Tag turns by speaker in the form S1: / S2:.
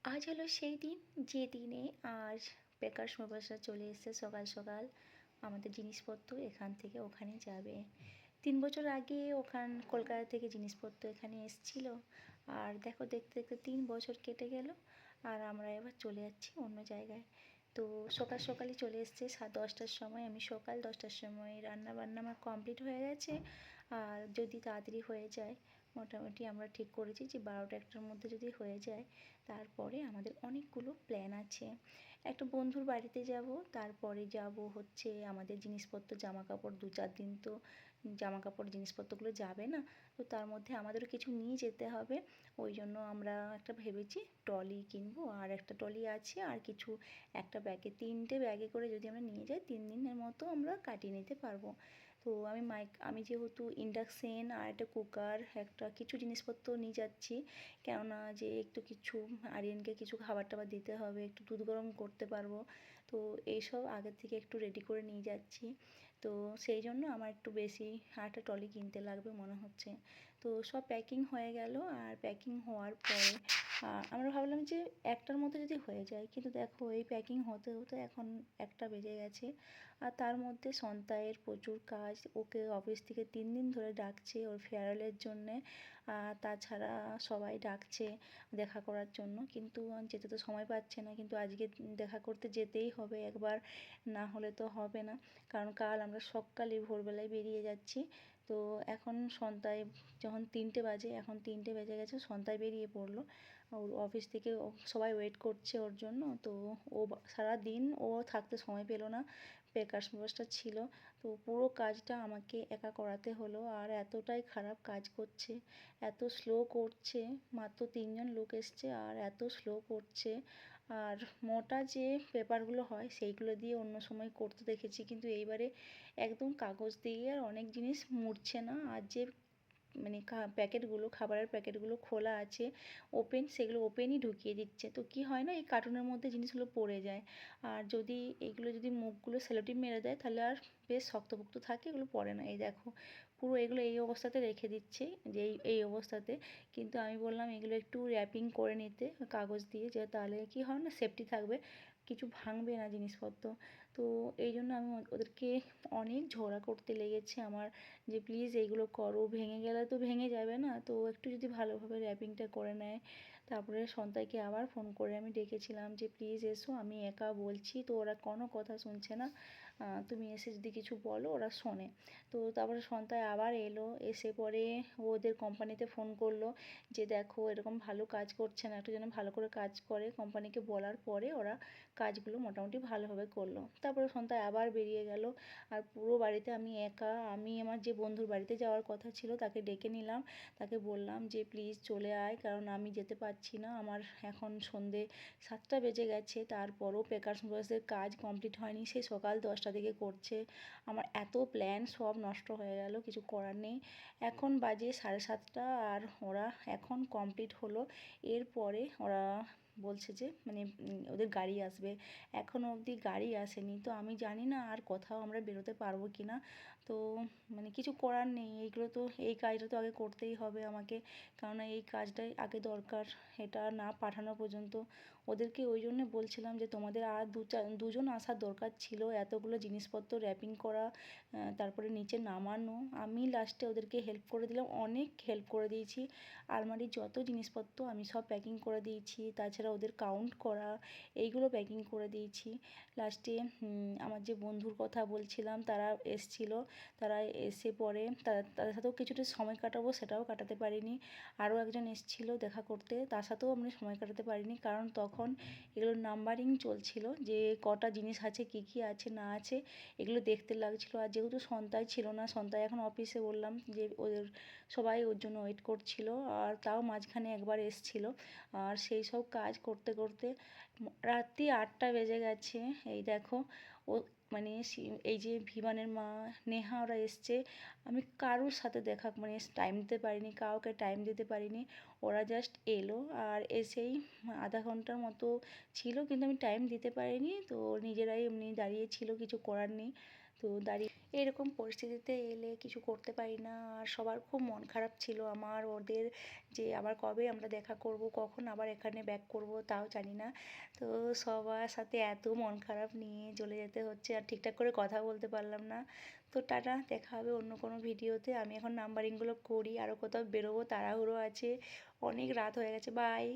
S1: আজ হলো সেই দিন যে দিনে আজ বেকারস মবাসা চলে এসেছে সকাল সকাল আমাদের জিনিসপত্র এখান থেকে ওখানে যাবে। 3 বছর আগে কলকাতা থেকে জিনিসপত্র এখানে এসছিল। আর দেখো দেখতে দেখতে 3 বছর কেটে গেল আর আমরা এবার চলে যাচ্ছি অন্য জায়গায়। তো সকাল সকালই চলে এসছে 10টার সময়। আমি সকাল 10টার সময় রান্না বান্না আমার কমপ্লিট হয়ে গেছে। আর যদি তাড়াতাড়ি হয়ে যায়, মোটামুটি আমরা ঠিক করেছি যে 12টা 1টার মধ্যে যদি হয়ে যায়, তারপরে আমাদের অনেকগুলো প্ল্যান আছে। একটা বন্ধুর বাড়িতে যাব, তারপরে যাব হচ্ছে আমাদের জিনিসপত্র জামাকাপড় 2-4 দিন তো জামাকাপড় জিনিসপত্রগুলো যাবে না, তো তার মধ্যে আমাদেরও কিছু নিয়ে যেতে হবে। ওই জন্য আমরা একটা ভেবেছি ট্রলি কিনবো, আর একটা ট্রলি আছে আর কিছু একটা ব্যাগে 3টে ব্যাগে করে যদি আমরা নিয়ে যাই 3 দিনের মতো আমরা কাটিয়ে নিতে পারবো। তো আমি যেহেতু ইন্ডাকশান আর একটা কুকার একটা কিছু জিনিসপত্র নিয়ে যাচ্ছি, কেননা যে একটু কিছু আরিয়ানকে কিছু খাবার টাবার দিতে হবে, একটু দুধ গরম করতে পারবো। তো এইসব আগের থেকে একটু রেডি করে নিয়ে যাচ্ছি। তো সেই জন্য আমার একটু বেশি একটা ট্রলি কিনতে লাগবে মনে হচ্ছে। তো সব প্যাকিং হয়ে গেল, আর প্যাকিং হওয়ার পরে আমরা ভাবলাম যে 1টার মধ্যে যদি হয়ে যায়, কিন্তু দেখো এই প্যাকিং হতে হতে এখন 1টা বেজে গেছে। আর তার মধ্যে সন্তায়ের প্রচুর কাজ, ওকে অফিস থেকে 3 দিন ধরে ডাকছে ওর ফেয়ারওয়েলের জন্যে। তাছাড়া সবাই ডাকছে দেখা করার জন্য, কিন্তু যেতে তো সময় পাচ্ছে না, কিন্তু আজকে দেখা করতে যেতেই হবে একবার, না হলে তো হবে না। কারণ কাল আমরা সকালে ভোরবেলায় বেরিয়ে যাচ্ছি। তো এখন সন্তায় যখন 3টে বাজে, এখন 3টে বেজে গেছে, সন্তায় বেরিয়ে পড়লো। ওর অফিস থেকে সবাই ওয়েট করছে ওর জন্য। তো ও সারাদিন ও থাকতে সময় পেলো না, বেকার বসটা ছিল। তো পুরো কাজটা আমাকে একা করাতে হলো, আর এতটাই খারাপ কাজ করছে, এত স্লো করছে। মাত্র 3জন লোক এসছে আর এত স্লো করছে। আর মোটা যে পেপারগুলো হয় সেইগুলো দিয়ে অন্য সময় করতে দেখেছি, কিন্তু এইবারে একদম কাগজ দিয়ে আর অনেক জিনিস মুড়ছে না। আর যে মানে প্যাকেটগুলো, খাবারের প্যাকেটগুলো খোলা আছে ওপেন, সেগুলো ওপেনই ঢুকিয়ে দিচ্ছে। তো কী হয় না, এই কার্টুনের মধ্যে জিনিসগুলো পড়ে যায়। আর যদি এইগুলো যদি মুখগুলো সেলোটিপ মেরে দেয়, তাহলে আর বেশ শক্তপোক্ত থাকে, এগুলো পড়ে না। এই দেখো পুরো এগুলো এই অবস্থাতে রেখে দিচ্ছে, যে এই অবস্থাতে। কিন্তু আমি বললাম এগুলো একটু র্যাপিং করে নিতে কাগজ দিয়ে, যে তাহলে কী হয় না, সেফটি থাকবে, কিছু ভাঙবে না জিনিসপত্র। তো এই জন্য আমি ওদেরকে অনেক ঝগড়া করতে লেগেছে আমার, যে প্লিজ এইগুলো করো, ভেঙে গেলে তো ভেঙে যাবে না, তো একটু যদি ভালোভাবে র্যাপিংটা করে নেয়। তারপরে সন্তাইকে আবার ফোন করে আমি ডেকেছিলাম যে প্লিজ এসো, আমি একা বলছি, তো ওরা কোনো কথা শুনছে না। তুমি এসে যদি কিছু বলো ওরা শোনে। তো তারপরে সন্তায় আবার এলো, এসে পরে ওদের কোম্পানিতে ফোন করলো যে দেখো এরকম ভালো কাজ করছে না, একটু যেন ভালো করে কাজ করে। কোম্পানিকে বলার পরে ওরা কাজগুলো মোটামুটি ভালোভাবে করলো। তারপরে সন্তায় আবার বেরিয়ে গেল। আর পুরো বাড়িতে আমি একা। আমি আমার যে বন্ধুর বাড়িতে যাওয়ার কথা ছিল তাকে ডেকে নিলাম, তাকে বললাম যে প্লিজ চলে আয়, কারণ আমি যেতে পারছি না, আমার এখন সন্ধে 7টা বেজে গেছে, তারপরও পেকারস বয়েজের কাজ কমপ্লিট হয়নি, সে সকাল 10টা থেকে করছে। আমার এত প্ল্যান সব নষ্ট হয়ে গেল, কিছু করার নেই। এখন বাজে 7:30, আর ওরা এখন কমপ্লিট হলো। এরপরে ওরা বলছে যে মানে ওদের গাড়ি আসবে, এখনও অবধি গাড়ি আসেনি। তো আমি জানি না আর কোথাও আমরা বেরোতে পারবো কি না। তো মানে কিছু করার নেই, এইগুলো তো, এই কাজটা তো আগে করতেই হবে আমাকে, কেননা এই কাজটাই আগে দরকার। এটা না পাঠানো পর্যন্ত ওদেরকে ওই জন্যে বলছিলাম যে তোমাদের আর 2জন আসার দরকার ছিল, এতগুলো জিনিসপত্র র্যাপিং করা, তারপরে নিচে নামানো। আমি লাস্টে ওদেরকে হেল্প করে দিলাম, অনেক হেল্প করে দিয়েছি। আলমারির যত জিনিসপত্র আমি সব প্যাকিং করে দিয়েছি, তাছাড়া ওদের কাউন্ট করা এইগুলো প্যাকিং করে দিয়েছি। লাস্টে আমার যে বন্ধুর কথা বলছিলাম তারা এসেছিলো, তারা এসে পরে তাদের সাথেও কিছুটা সময় কাটাবো, সেটাও কাটাতে পারিনি। আরও একজন এসেছিলো দেখা করতে, তার সাথেও আমরা সময় কাটাতে পারিনি, কারণ তখন এগুলোর নাম্বারিং চলছিল, যে কটা জিনিস আছে, কী কী আছে না আছে, এগুলো দেখতে লাগছিলো। আর যেহেতু সন্তায় ছিল না, সন্তায় এখন অফিসে, বললাম যে ওদের সবাই ওর জন্য ওয়েট করছিল। আর তাও মাঝখানে একবার এসেছিলো। আর সেই সব কাজ করতে করতে রাত্রি 8টা বেজে গেছে। এই দেখো ও মানে এই যে ভিবানের মা, নেহা, ওরা এসছে। আমি কারোর সাথে দেখা মানে টাইম দিতে পারিনি, কাউকে টাইম দিতে পারিনি। ওরা জাস্ট এলো, আর এসেই আধা ঘন্টার মতো ছিল, কিন্তু আমি টাইম দিতে পারিনি। তো নিজেরাই এমনি দাঁড়িয়ে ছিল, কিছু করার নেই। তো দাঁড়িয়ে এরকম পরিস্থিতিতে এলে কিছু করতে পারি না। আর সবার খুব মন খারাপ ছিল আমার, ওদের যে আবার কবে আমরা দেখা করব, কখন আবার এখানে ব্যাক করব তাও জানি না। তো সবার সাথে এত মন খারাপ নিয়ে চলে যেতে হচ্ছে, আর ঠিকঠাক করে কথা বলতে পারলাম না। তো টাটা, দেখা হবে অন্য কোনো ভিডিওতে। আমি এখন নাম্বারিংগুলো করি, আরও কোথাও বেরোবো, তাড়াহুড়ো আছে, অনেক রাত হয়ে গেছে। বাই।